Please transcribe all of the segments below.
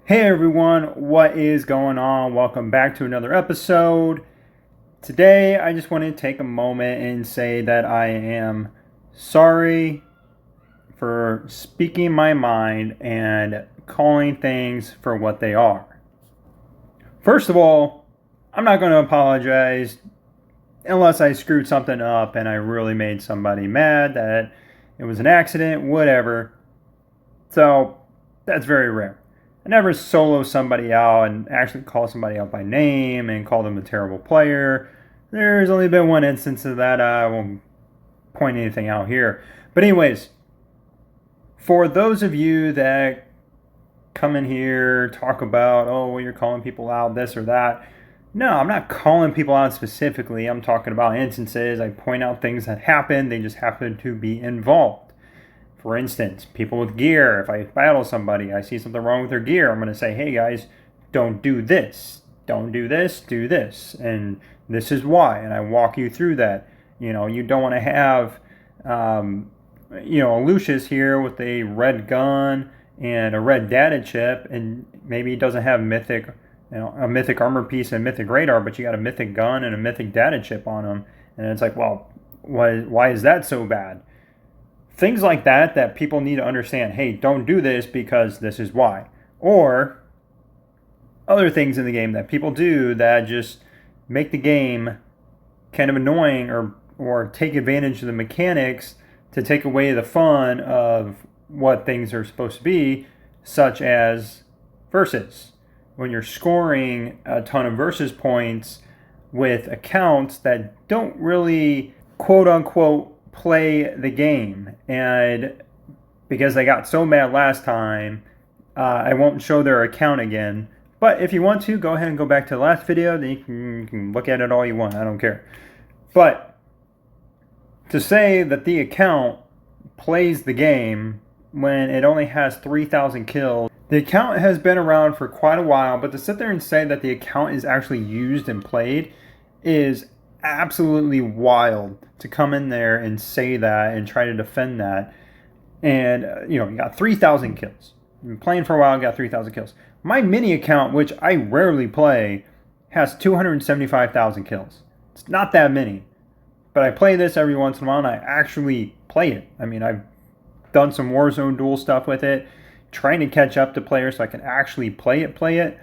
Hey everyone, what is going on? Welcome back to another episode. Today, I just want to take a moment and say that I am sorry for speaking my mind and calling things for what they are. First of all, I'm not going to apologize unless I screwed something up and I really made somebody mad, that it was an accident, whatever. So, that's very rare. I never solo somebody out and actually call somebody out by name and call them a terrible player. There's only been one instance of that. I won't point anything out here. But anyways, for those of you that come in here, talk about, oh, well, you're calling people out, this or that. No, I'm not calling people out specifically. I'm talking about instances. I point out things that happen. They just happen to be involved. For instance, people with gear, if I battle somebody, I see something wrong with their gear, I'm going to say, hey guys, don't do this. Don't do this, do this. And this is why. And I walk you through that. You don't want to have, Lucius here with a red gun and a red data chip, and maybe he doesn't have a mythic armor piece and mythic radar, but you got a mythic gun and a mythic data chip on him. And it's like, well, why is that so bad? Things like that people need to understand. Hey, don't do this because this is why. Or other things in the game that people do that just make the game kind of annoying, or take advantage of the mechanics to take away the fun of what things are supposed to be, such as versus. When you're scoring a ton of versus points with accounts that don't really quote unquote play the game, and because they got so mad last time, I won't show their account again. But if you want to, go ahead and go back to the last video. Then you can look at it all you want. I don't care. But to say that the account plays the game when it only has 3,000 kills, the account has been around for quite a while, but to sit there and say that the account is actually used and played is absolutely wild. To come in there and say that and try to defend that. And you got 3,000 kills. You've been playing for a while and got 3,000 kills. My mini account, which I rarely play, has 275,000 kills. It's not that many, but I play this every once in a while and I actually play it. I mean, I've done some Warzone duel stuff with it, trying to catch up to players so I can actually play it.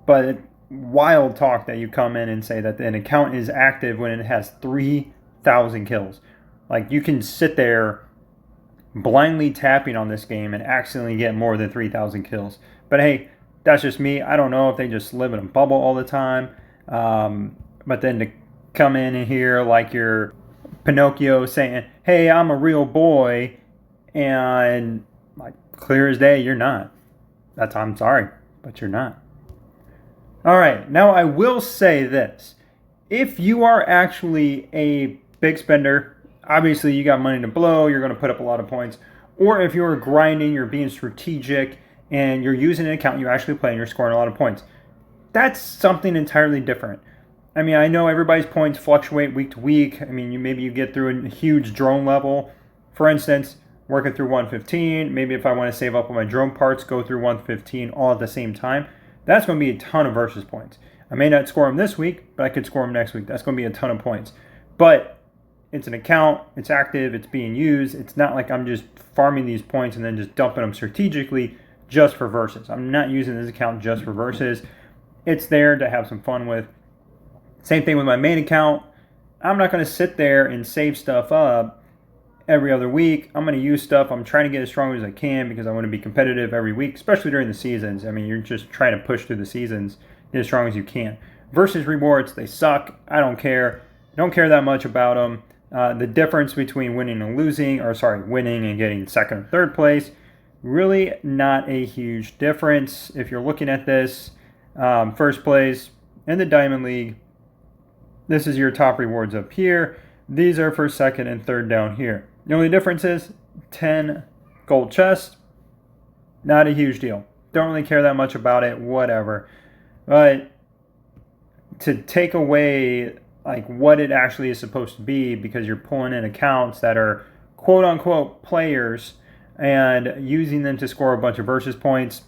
But wild talk that you come in and say that an account is active when it has 3,000 kills. Like, you can sit there blindly tapping on this game and accidentally get more than 3,000 kills. But hey, that's just me. I don't know if they just live in a bubble all the time. But then to come in here like you're Pinocchio saying, hey, I'm a real boy, and like clear as day, you're not. I'm sorry, but you're not. All right, now I will say this. If you are actually a big spender, obviously you got money to blow, you're going to put up a lot of points. Or if you're grinding, you're being strategic, and you're using an account you actually play and you're scoring a lot of points, that's something entirely different. I mean, I know everybody's points fluctuate week to week. I mean, maybe you get through a huge drone level. For instance, working through 115. Maybe if I want to save up on my drone parts, go through 115 all at the same time. That's going to be a ton of versus points. I may not score them this week, but I could score them next week. That's going to be a ton of points. But it's an account. It's active. It's being used. It's not like I'm just farming these points and then just dumping them strategically just for versus. I'm not using this account just for versus. It's there to have some fun with. Same thing with my main account. I'm not going to sit there and save stuff up every other week. I'm going to use stuff. I'm trying to get as strong as I can because I want to be competitive every week, especially during the seasons. I mean, you're just trying to push through the seasons, get as strong as you can. Versus rewards, they suck. I don't care. Don't care that much about them. The difference between winning and winning and getting second or third place, really not a huge difference. If you're looking at this, first place in the Diamond League, this is your top rewards up here. These are for second and third down here. The only difference is 10 gold chests. Not a huge deal. Don't really care that much about it, whatever. But to take away like what it actually is supposed to be, because you're pulling in accounts that are quote unquote players and using them to score a bunch of versus points,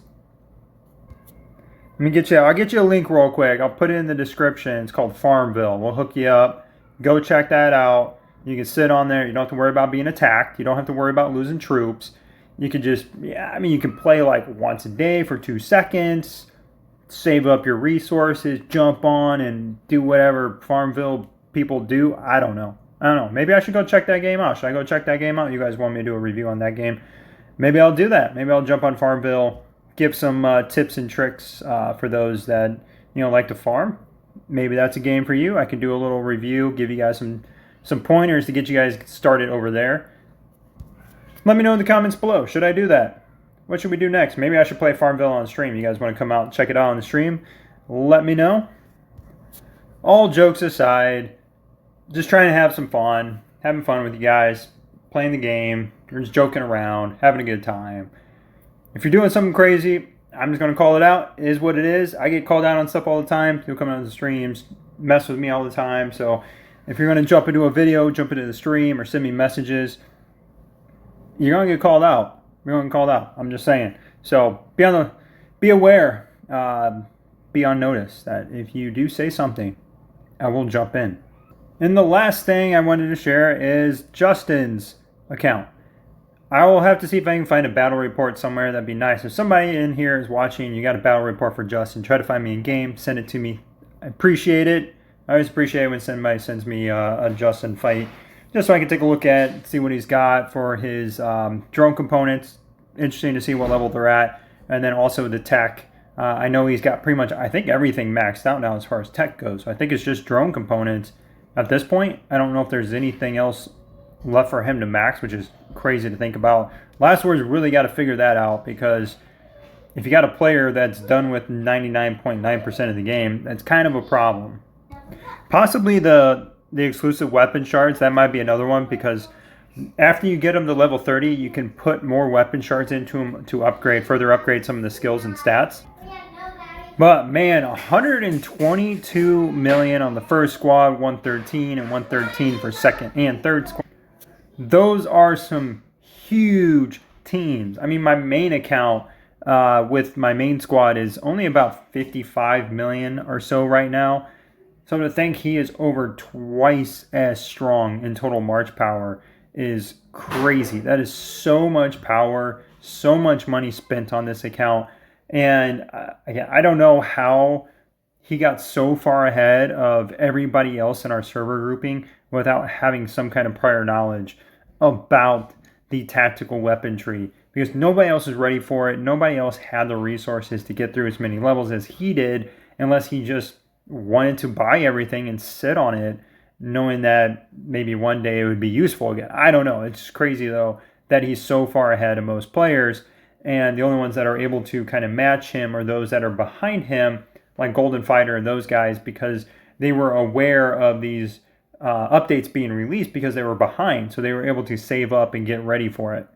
I'll get you a link real quick. I'll put it in the description. It's called Farmville. We'll hook you up. Go check that out. You can sit on there. You don't have to worry about being attacked. You don't have to worry about losing troops. You can just, yeah, I mean, you can play like once a day for 2 seconds, save up your resources, jump on and do whatever Farmville people do. I don't know. Maybe I should go check that game out. Should I go check that game out? You guys want me to do a review on that game? Maybe I'll do that. Maybe I'll jump on Farmville, give some tips and tricks for those that like to farm. Maybe that's a game for you. I can do a little review, give you guys some pointers to get you guys started over there. Let me know in the comments below. Should I do that? What should we do next? Maybe I should play Farmville on stream. You guys want to come out and check it out on the stream? Let me know. All jokes aside, just trying to have some fun, having fun with you guys, playing the game, or just joking around, having a good time. If you're doing something crazy, I'm just going to call it out. It is what it is. I get called out on stuff all the time. People come out on the streams, mess with me all the time. So if you're going to jump into a video, jump into the stream, or send me messages, you're going to get called out. You're going to get called out. I'm just saying. So be aware, be on notice that if you do say something, I will jump in. And the last thing I wanted to share is Justin's account. I will have to see if I can find a battle report somewhere. That'd be nice. If somebody in here is watching, you got a battle report for Justin, try to find me in game, send it to me. I appreciate it. I always appreciate it when somebody sends me a Justin fight, just so I can take a look at, see what he's got for his drone components. Interesting to see what level they're at. And then also the tech. I know he's got pretty much, I think, everything maxed out now as far as tech goes. So I think it's just drone components at this point. I don't know if there's anything else left for him to max, which is crazy to think about. Last Word's really got to figure that out, because if you got a player that's done with 99.9% of the game, that's kind of a problem. Possibly the exclusive weapon shards, that might be another one, because after you get them to level 30, you can put more weapon shards into them to further upgrade some of the skills and stats. But man, 122 million on the first squad, 113 and 113 for second and third squad. Those are some huge teams. I mean, my main account with my main squad is only about 55 million or so right now. So to think he is over twice as strong in total March power is crazy. That is so much power, so much money spent on this account. And again, I don't know how he got so far ahead of everybody else in our server grouping without having some kind of prior knowledge about the tactical weaponry, because nobody else is ready for it. Nobody else had the resources to get through as many levels as he did, unless he just wanted to buy everything and sit on it, knowing that maybe one day it would be useful again. I don't know. It's crazy, though, that he's so far ahead of most players. And the only ones that are able to kind of match him are those that are behind him, like Golden Fighter and those guys, because they were aware of these updates being released because they were behind. So they were able to save up and get ready for it.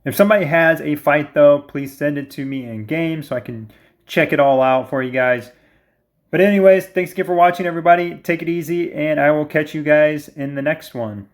If somebody has a fight, though, please send it to me in game so I can check it all out for you guys. But anyways, thanks again for watching, everybody. Take it easy, and I will catch you guys in the next one.